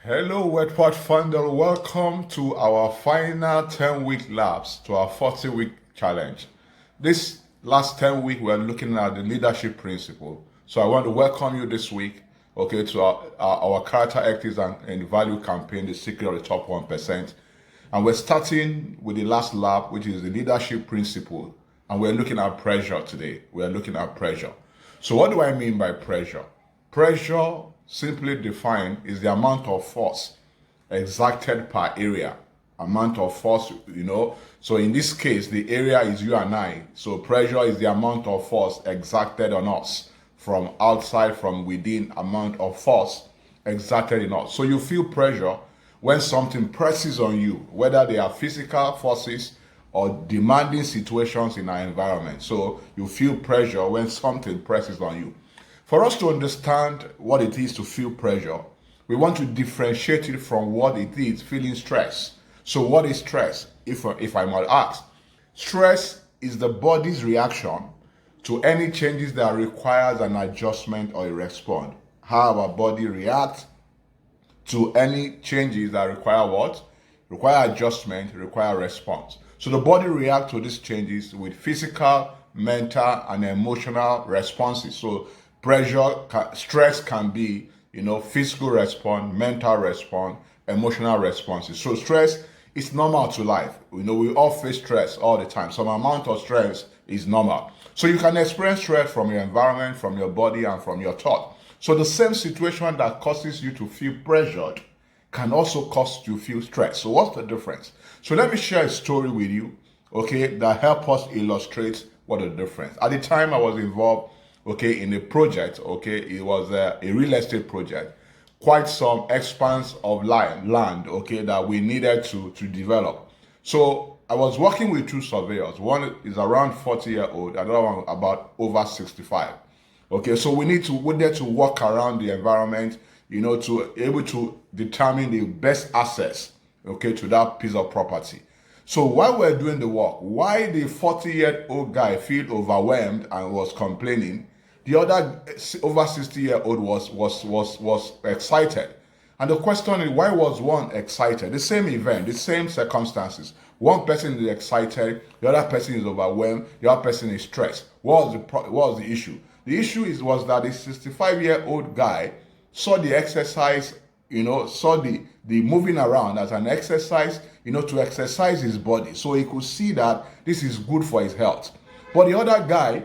Hello, Word Pathfinder. Welcome to our final 10-week labs, to our 40-week challenge. This last 10 week, we're looking at the leadership principle. So I want to welcome you this week, okay, to our character ethics and value campaign, the secret of the top 1%. And we're starting with the last lab, which is the leadership principle. And we're looking at pressure today. We're looking at pressure. So what do I mean by pressure? Pressure, simply defined, is the amount of force exacted per area. Amount of force, So in this case, the area is you and I. So pressure is the amount of force exacted on us from outside, from within, amount of force exacted in us. So you feel pressure when something presses on you, whether they are physical forces or demanding situations in our environment. So you feel pressure when something presses on you. For us to understand what it is to feel pressure, we want to differentiate it from what it is feeling stress. So what is stress, if I might ask? Stress is the body's reaction to any changes that requires an adjustment or a response. How our body reacts to any changes that require what? Require adjustment, require response. So the body reacts to these changes with physical, mental, and emotional responses. So stress can be, physical response, mental response, emotional responses. So stress is normal to life. We all face stress all the time. Some amount of stress is normal. So you can experience stress from your environment, from your body, and from your thought. So the same situation that causes you to feel pressured can also cause you to feel stressed. So what's the difference? So let me share a story with you, okay, that help us illustrate what the difference. At the time I was involved, in a project, it was a real estate project, quite some expanse of land, that we needed to develop. So I was working with two surveyors. One is around 40-year-old, another one about over 65. So we needed to walk around the environment, to able to determine the best access, to that piece of property. So while we're doing the work, why the 40-year-old guy feel overwhelmed and was complaining, the other over 60-year-old was excited. And the question is, why was one excited? The same event, the same circumstances. One person is excited, the other person is overwhelmed, the other person is stressed. What was the issue? The issue was that the 65-year-old guy saw the exercise, saw the moving around as an exercise, to exercise his body. So he could see that this is good for his health. But the other guy,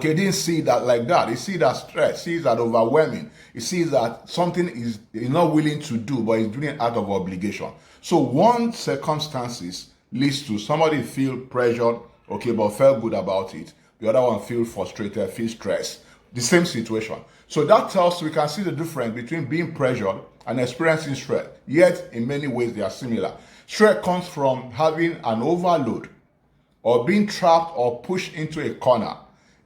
didn't see that like that. He sees that stress, sees that overwhelming. He sees that something is not willing to do, but he's doing it out of obligation. So one circumstances leads to somebody feel pressured, but felt good about it. The other one feel frustrated, feel stressed. The same situation. So that tells we can see the difference between being pressured and experiencing stress. Yet, in many ways, they are similar. Stress comes from having an overload or being trapped or pushed into a corner.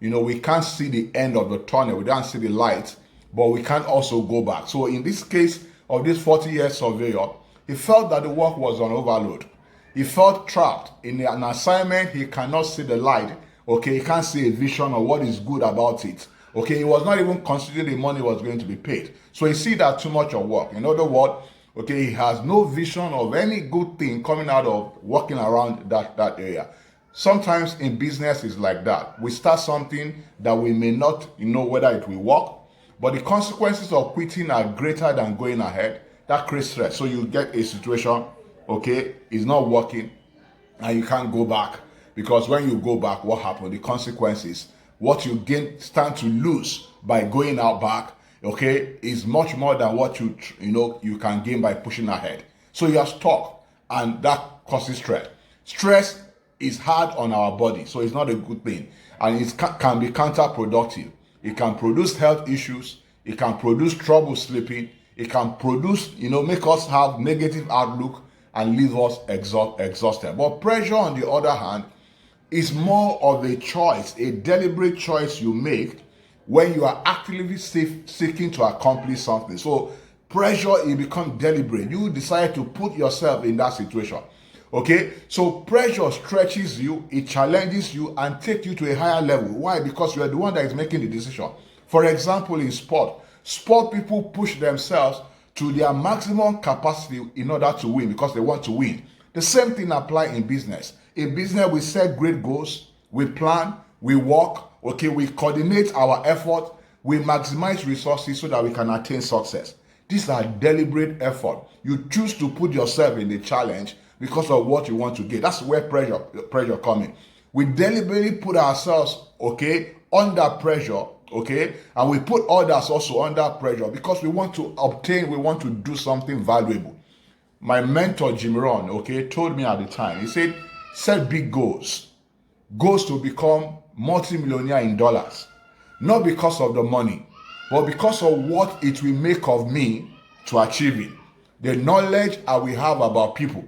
We can't see the end of the tunnel. We don't see the light, but we can't also go back. So in this case of this 40-year surveyor, he felt that the work was on overload. He felt trapped in an assignment. He cannot see the light. He can't see a vision of what is good about it. He was not even considering the money was going to be paid. So he see that too much of work. In other words, he has no vision of any good thing coming out of working around that area. Sometimes in business it's like that. We start something that we may not know whether it will work, but the consequences of quitting are greater than going ahead. That creates stress. So you get a situation, it's not working, and you can't go back. Because when you go back, what happens? The consequences, what you stand to lose by going out back, is much more than what you can gain by pushing ahead. So you are stuck, and that causes stress. Stress is hard on our body, so it's not a good thing, and it can be counterproductive. It can produce health issues. It can produce trouble sleeping. It can produce, make us have negative outlook and leave us exhausted. But pressure, on the other hand, is more of a choice, a deliberate choice you make when you are actively seeking to accomplish something. So pressure, it becomes deliberate. You decide to put yourself in that situation. So pressure stretches you, it challenges you and takes you to a higher level. Why? Because you are the one that is making the decision. For example, in sport people push themselves to their maximum capacity in order to win, because they want to win. The same thing applies in business. In business, we set great goals, we plan, we work, okay, we coordinate our effort, we maximize resources so that we can attain success. These are deliberate effort. You choose to put yourself in the challenge because of what you want to get. That's where pressure comes in. We deliberately put ourselves, okay, under pressure, okay, and we put others also under pressure because we want to obtain, we want to do something valuable. My mentor, Jim Rohn, okay, told me at the time, he said, set big goals to become multi-millionaire in dollars, not because of the money, but because of what it will make of me to achieve it. The knowledge I will have about people,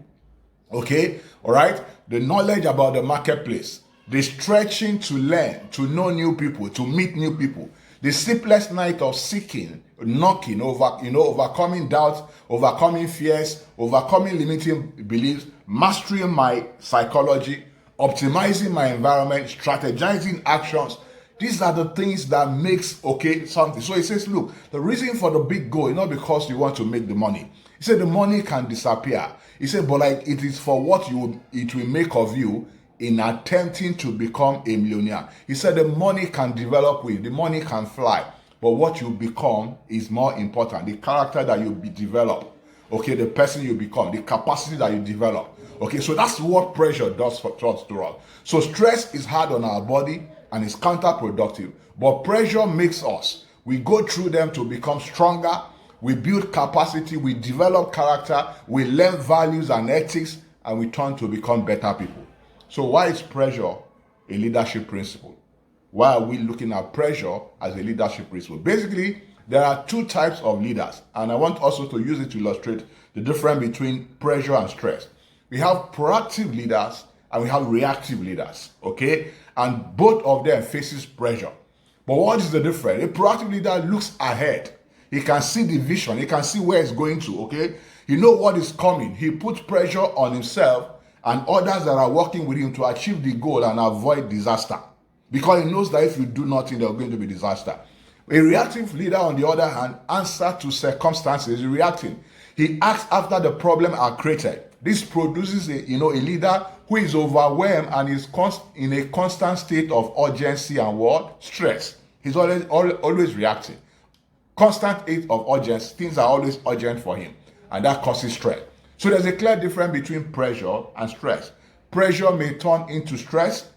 okay, all right, the knowledge about the marketplace, the stretching to learn, to know new people, to meet new people, the sleepless night of seeking, knocking, overcoming doubts, overcoming fears, overcoming limiting beliefs, mastering my psychology, optimizing my environment, strategizing actions. These are the things that makes, okay, something. So he says, look, the reason for the big goal is not because you want to make the money. He said the money can disappear. He said, but like it is for what it will make of you in attempting to become a millionaire. He said the money can develop with, the money can fly, but what you become is more important. The character that you develop, okay, the person you become, the capacity that you develop. Okay, so that's what pressure does for us. So stress is hard on our body and it's counterproductive, but pressure makes us. We go through them to become stronger, we build capacity, we develop character, we learn values and ethics, and we turn to become better people. So why is pressure a leadership principle? Why are we looking at pressure as a leadership principle? Basically, there are two types of leaders, and I want also to use it to illustrate the difference between pressure and stress. We have proactive leaders and we have reactive leaders, okay? And both of them faces pressure. But what is the difference? A proactive leader looks ahead. He can see the vision. He can see where it's going to, okay? He knows what is coming. He puts pressure on himself and others that are working with him to achieve the goal and avoid disaster. Because he knows that if you do nothing, there's going to be disaster. A reactive leader, on the other hand, answers to circumstances, reacting. He acts after the problem are created. This produces a leader who is overwhelmed and is in a constant state of urgency and what? Stress. He's always reacting. Constant state of urgency. Things are always urgent for him. And that causes stress. So there's a clear difference between pressure and stress. Pressure may turn into stress,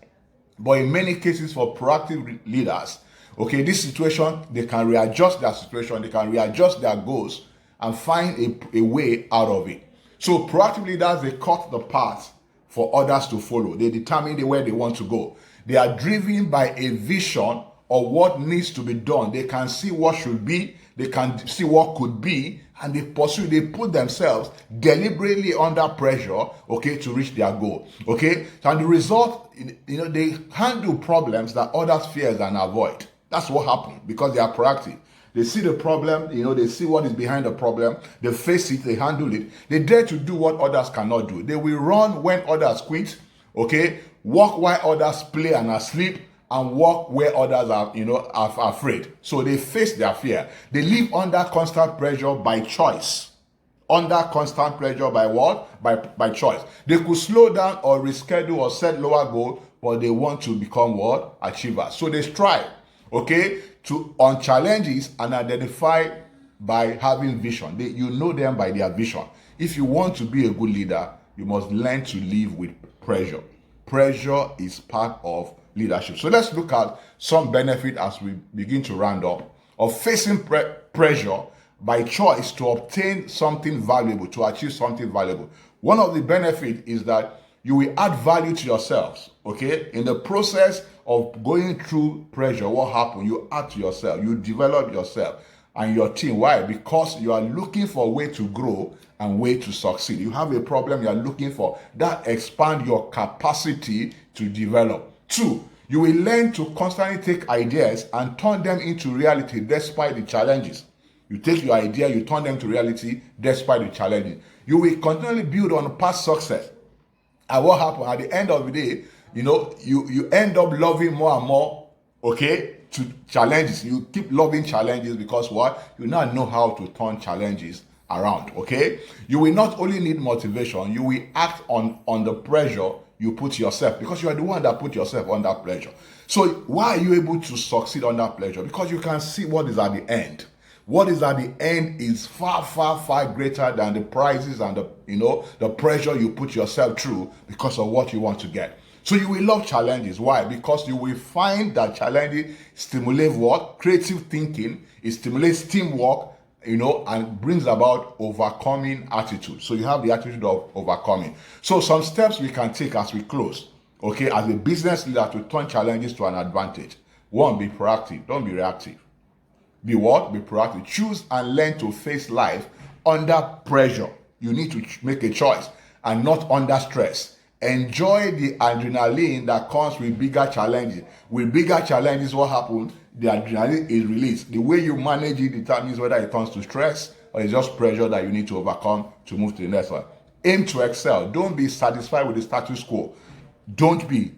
but in many cases for proactive leaders, okay, this situation, they can readjust their situation, they can readjust their goals and find a way out of it. So proactive leaders, they cut the path for others to follow. They determine the way they want to go. They are driven by a vision of what needs to be done. They can see what should be, they can see what could be, and they put themselves deliberately under pressure, okay, to reach their goal, okay? And the result, they handle problems that others fear and avoid. That's what happens because they are proactive. They see the problem, they see what is behind the problem, they face it, they handle it. They dare to do what others cannot do. They will run when others quit, okay? Walk while others play and are asleep, and walk where others are afraid. So they face their fear. They live under constant pressure by choice. Under constant pressure by what? By choice. They could slow down or reschedule or set lower goals, but they want to become what? Achievers. So they strive, okay, on challenges and identify by having vision. You know them by their vision. If you want to be a good leader, you must learn to live with pressure. Pressure is part of leadership. So let's look at some benefit as we begin to round up of facing pressure by choice to obtain something valuable, to achieve something valuable. One of the benefits is that you will add value to yourselves, okay? In the process of going through pressure, what happens? You add to yourself, you develop yourself and your team. Why? Because you are looking for a way to grow and way to succeed. You have a problem you are looking for that expand your capacity to develop. 2, you will learn to constantly take ideas and turn them into reality despite the challenges. You take your idea, you turn them to reality despite the challenges. You will continually build on past success. And what happens at the end of the day, you end up loving more and more, okay, to challenges. You keep loving challenges because what? You now know how to turn challenges around, okay? You will not only need motivation, you will act on the pressure you put yourself, because you are the one that put yourself under pressure. So why are you able to succeed under pressure? Because you can see what is at the end. What is at the end is far, far, far greater than the prizes and the pressure you put yourself through because of what you want to get. So you will love challenges. Why? Because you will find that challenges stimulate what? Creative thinking. It stimulates teamwork, and brings about overcoming attitude. So you have the attitude of overcoming. So some steps we can take as we close, okay, as a business leader to turn challenges to an advantage. One, be proactive. Don't be reactive. Be what? Be proactive. Choose and learn to face life under pressure. You need to make a choice and not under stress. Enjoy the adrenaline that comes with bigger challenges. With bigger challenges, what happens? The adrenaline is released. The way you manage it determines whether it turns to stress or it's just pressure that you need to overcome to move to the next one. Aim to excel. Don't be satisfied with the status quo. Don't be.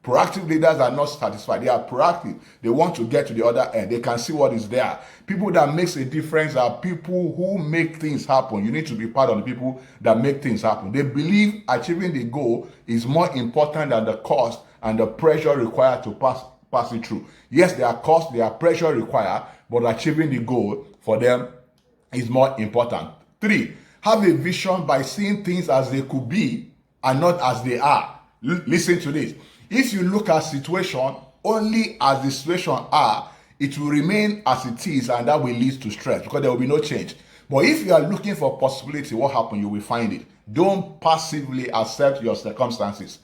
Proactive leaders are not satisfied. They are proactive. They want to get to the other end. They can see what is there. People that makes a difference are people who make things happen. You need to be part of the people that make things happen. They believe achieving the goal is more important than the cost and the pressure required to pass it through. Yes, there are costs, there are pressure required, but achieving the goal for them is more important. 3, have a vision by seeing things as they could be and not as they are. Listen to this. If you look at situation only as the situation are, it will remain as it is, and that will lead to stress because there will be no change. But if you are looking for possibility, what happens? You will find it. Don't passively accept your circumstances.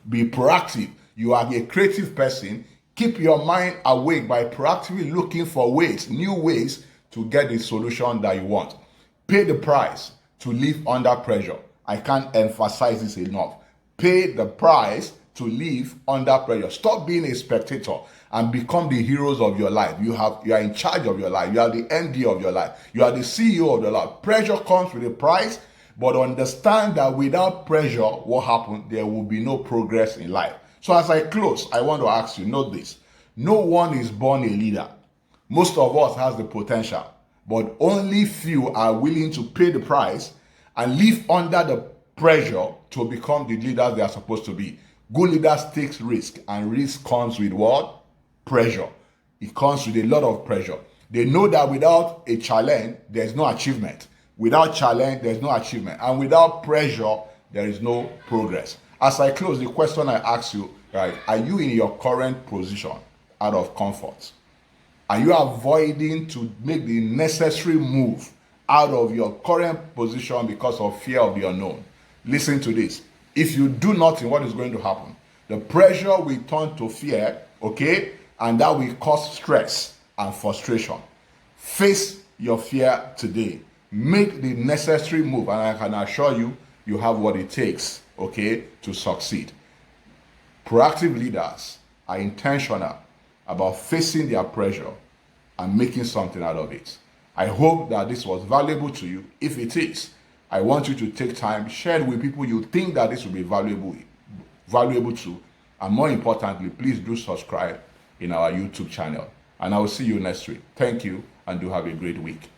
Be proactive. You are a creative person. Keep your mind awake by proactively looking for ways, new ways to get the solution that you want. Pay the price to live under pressure. I can't emphasize this enough. Pay the price to live under pressure. Stop being a spectator and become the heroes of your life. You are in charge of your life. You are the MD of your life. You are the CEO of your life. Pressure comes with a price, but understand that without pressure, what happens? There will be no progress in life. So as I close, I want to ask you, note this. No one is born a leader. Most of us has the potential, but only few are willing to pay the price and live under the pressure to become the leaders they are supposed to be. Good leaders take risk, and risk comes with what? Pressure. It comes with a lot of pressure. They know that without a challenge, there's no achievement. Without challenge, there's no achievement. And without pressure, there is no progress. As I close, the question I ask you, right, are you in your current position out of comfort? Are you avoiding to make the necessary move out of your current position because of fear of the unknown? Listen to this. If you do nothing, what is going to happen? The pressure will turn to fear, okay? And that will cause stress and frustration. Face your fear today. Make the necessary move, and I can assure you, you have what it takes, okay, to succeed. Proactive leaders are intentional about facing their pressure and making something out of it. I hope that this was valuable to you. If it is, I want you to take time, share it with people you think that this will be valuable to, and more importantly, please do subscribe in our YouTube channel. And I will see you next week. Thank you, and do have a great week.